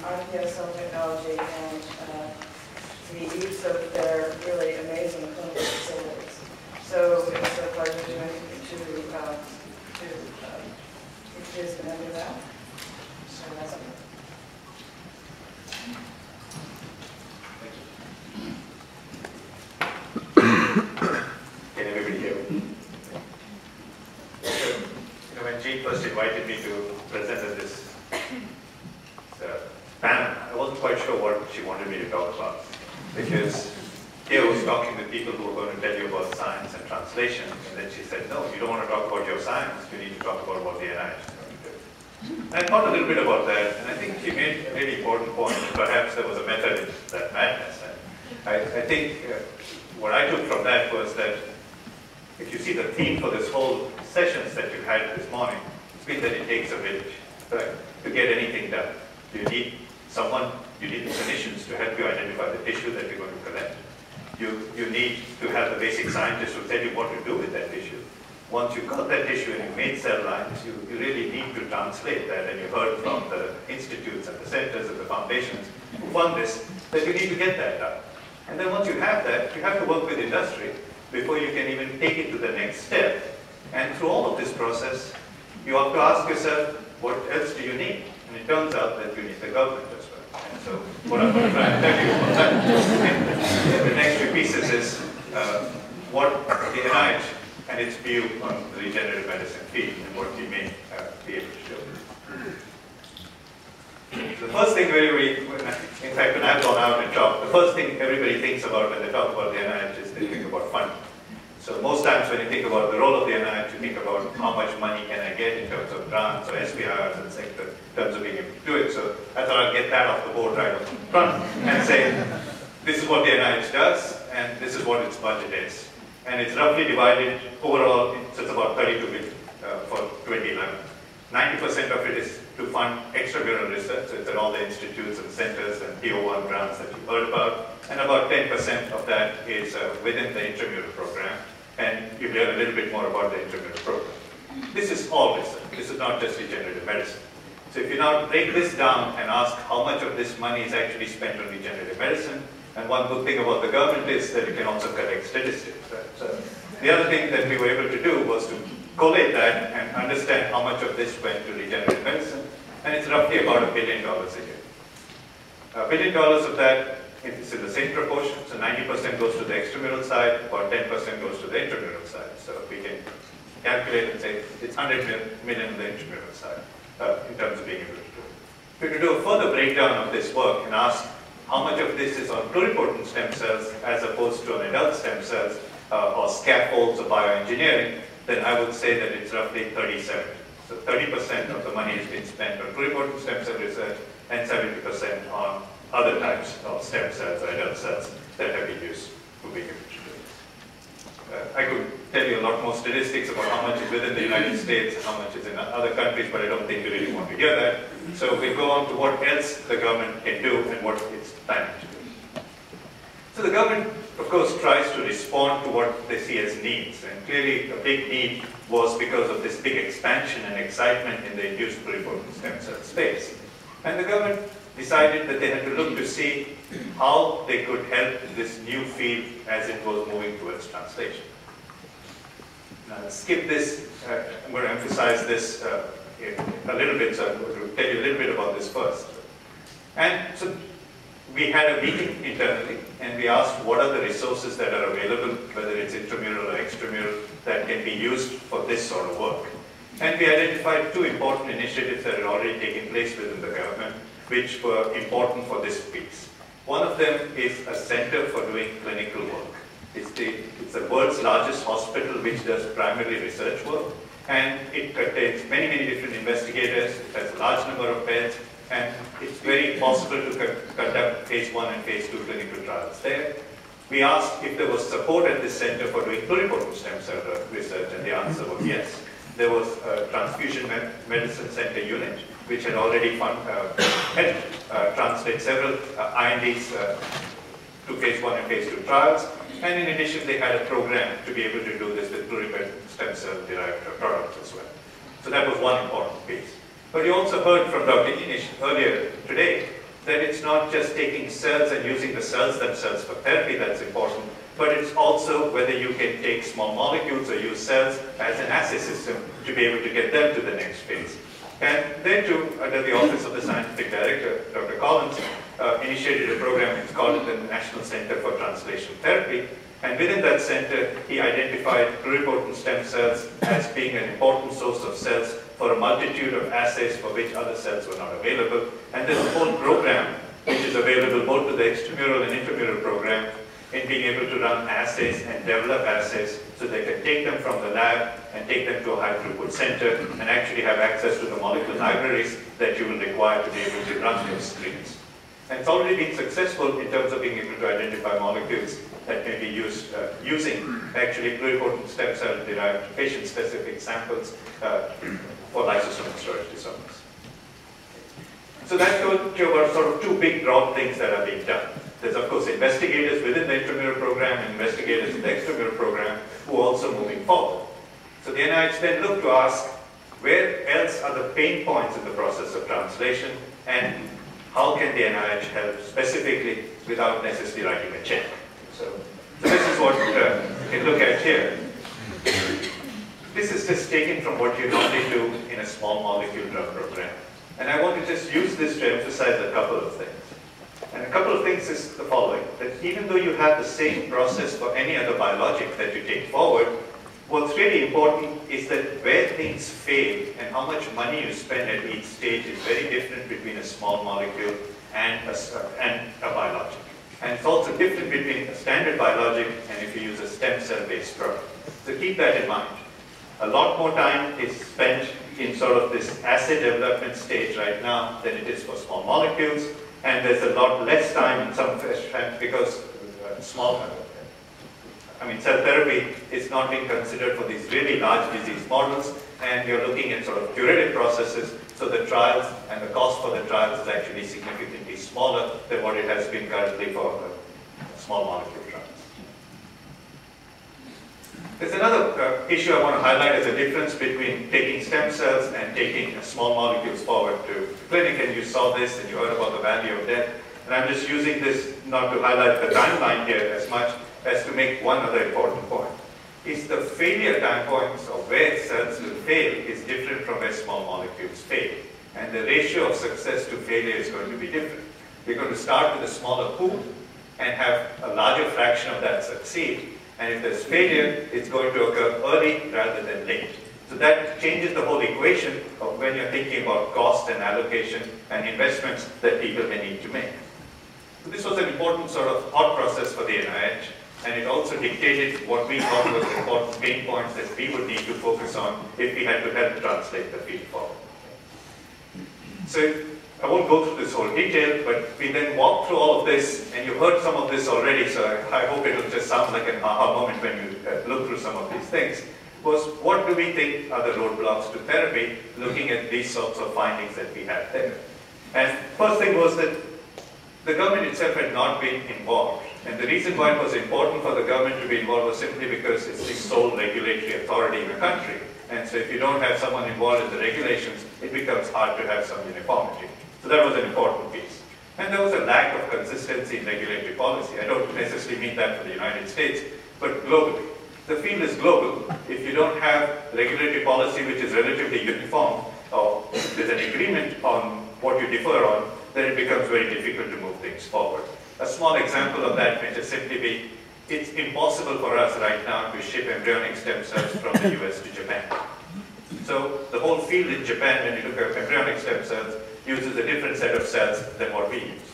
iPS cell technology and the use of their really amazing clinical facilities. So it's a pleasure to introduce the member now. So that's it. Can everybody hear me? When Jean first invited me to present at this panel, I wasn't quite sure what she wanted me to talk about, because here I was talking with people who were going to tell you about science and translation, and then she said, no, you don't want to talk about your science, you need to talk about what the NIH is going to do. And I thought a little bit about that, and I think she made a really important point, and perhaps there was a method in that madness. And I think what I took from that was that if you see the theme for this whole sessions that you had this morning, it's been that it takes a village, right, to get anything done. You need someone, you need the clinicians to help you identify the tissue that you're going to collect. You need to have the basic scientists who tell you what to do with that tissue. Once you've got that tissue and you've made cell lines, you really need to translate that, and you heard from the institutes and the centers and the foundations who fund this, that you need to get that done. And then once you have that, you have to work with industry before you can even take it to the next step. And through all of this process, you have to ask yourself, what else do you need? And it turns out that you need the government as well. And so what I'm going to try and tell you about that, the next few pieces is what the NIH and its view on the regenerative medicine field and what we may be able to do. The first thing in fact, when I've gone out and talked, the first thing everybody thinks about when they talk about the NIH is they think about funding. So most times when you think about the role of the NIH, you think about how much money can I get in terms of grants or SPRs and in terms of being able to do it. So I thought I'd get that off the board right up front and say, this is what the NIH does, and this is what its budget is. And it's roughly divided overall, so it's about 32 billion for 2011. 90% of it is to fund extramural research, so it's at all the institutes and centers and PO1 grants that you heard about, and about 10% of that is within the intramural program, and you'll learn a little bit more about the intramural program. This is all research. This is not just regenerative medicine. So if you now break this down and ask how much of this money is actually spent on regenerative medicine, and one good thing about the government is that you can also collect statistics. Right? So the other thing that we were able to do was to collate that and understand how much of this went to regenerative medicine, and it's roughly about $1 billion a year. $1 billion of that is in the same proportion, so 90% goes to the extramural side, about 10% goes to the intramural side. So we can calculate and say it's 100 million on the intramural side in terms of being able to do it. If we could do a further breakdown of this work and ask how much of this is on pluripotent stem cells as opposed to on adult stem cells or scaffolds or bioengineering, then I would say that it's roughly 30-70. So 30% of the money has been spent on pluripotent stem cell research and 70% on other types of stem cells or adult cells that have been used for being able to do this. I could tell you a lot more statistics about how much is within the United States and how much is in other countries, but I don't think you really want to hear that. So we'll go on to what else the government can do and what it's planning to do. So the government, of course, tries to respond to what they see as needs. And clearly, a big need was because of this big expansion and excitement in the induced pluripotent stem cell space. And the government decided that they had to look to see how they could help this new field as it was moving towards translation. Now, skip this. I'm going to emphasize this a little bit, so I'm going to tell you a little bit about this first. And so we had a meeting internally, and we asked what are the resources that are available, whether it's intramural or extramural, that can be used for this sort of work. And we identified two important initiatives that had already taken place within the government, which were important for this piece. One of them is a center for doing clinical work. It's the world's largest hospital which does primarily research work, and it contains many, many different investigators. It has a large number of beds, and it's very possible to conduct phase 1 and phase 2 clinical trials there. We asked if there was support at this center for doing pluripotent stem cell research, and the answer was yes. There was a transfusion medicine center unit, which had already helped translate several INDs to phase 1 and phase 2 trials. And in addition, they had a program to be able to do this with pluripotent stem cell derived products as well. So that was one important piece. But you also heard from Dr. Inish earlier today then it's not just taking cells and using the cells themselves for therapy that's important, but it's also whether you can take small molecules or use cells as an assay system to be able to get them to the next phase. And then too, under the Office of the Scientific Director, Dr. Collins initiated a program, it's called the National Center for Translational Therapy, and within that center, he identified pluripotent stem cells as being an important source of cells for a multitude of assays for which other cells were not available. And there's a whole program which is available both to the extramural and intramural program in being able to run assays and develop assays so they can take them from the lab and take them to a high throughput center and actually have access to the molecular libraries that you will require to be able to run those screens. And it's already been successful in terms of being able to identify molecules that may be used using actually pluripotent stem cell derived patient-specific samples for lysosomal storage disorders. So that goes to about sort of two big broad things that are being done. There's of course investigators within the intramural program and investigators in the extramural program who are also moving forward. So the NIH then looked to ask where else are the pain points in the process of translation and how can the NIH help specifically without necessarily writing a check. So this is what you can look at here. This is just taken from what you normally do in a small molecule drug program. And I want to just use this to emphasize a couple of things. And a couple of things is the following, that even though you have the same process for any other biologic that you take forward, what's really important is that where things fail and how much money you spend at each stage is very different between a small molecule and a biologic. And it's also different between a standard biologic and if you use a stem cell-based drug. So keep that in mind. A lot more time is spent in sort of this assay development stage right now than it is for small molecules. And there's a lot less time in some fashion because cell therapy is not being considered for these really large disease models, and you're looking at sort of curative processes, so the trials and the cost for the trials is actually significantly smaller than what it has been currently for small molecule trials. There's another issue I want to highlight as a difference between taking stem cells and taking small molecules forward to clinic, and you saw this and you heard about the value of that. And I'm just using this not to highlight the timeline here as much as to make one other important point. Is the failure time points of where cells will fail is different from where small molecules fail. And the ratio of success to failure is going to be different. We're going to start with a smaller pool and have a larger fraction of that succeed. And if there's failure, it's going to occur early rather than late. So that changes the whole equation of when you're thinking about cost and allocation and investments that people may need to make. So this was an important sort of thought process for the NIH, and it also dictated what we thought were the important pain points that we would need to focus on if we had to help translate the field forward. So I won't go through this whole detail, but we then walked through all of this, and you heard some of this already, so I hope it will just sound like an aha moment when you look through some of these things, was what do we think are the roadblocks to therapy, looking at these sorts of findings that we had there. And first thing was that the government itself had not been involved. And the reason why it was important for the government to be involved was simply because it's the sole regulatory authority in the country. And so if you don't have someone involved in the regulations, it becomes hard to have some uniformity. So that was an important piece. And there was a lack of consistency in regulatory policy. I don't necessarily mean that for the United States, but globally. The field is global. If you don't have regulatory policy which is relatively uniform, or there's an agreement on what you differ on, then it becomes very difficult to move things forward. A small example of that may just simply be, it's impossible for us right now to ship embryonic stem cells from the US to Japan. So the whole field in Japan, when you look at embryonic stem cells, uses a different set of cells than what we use.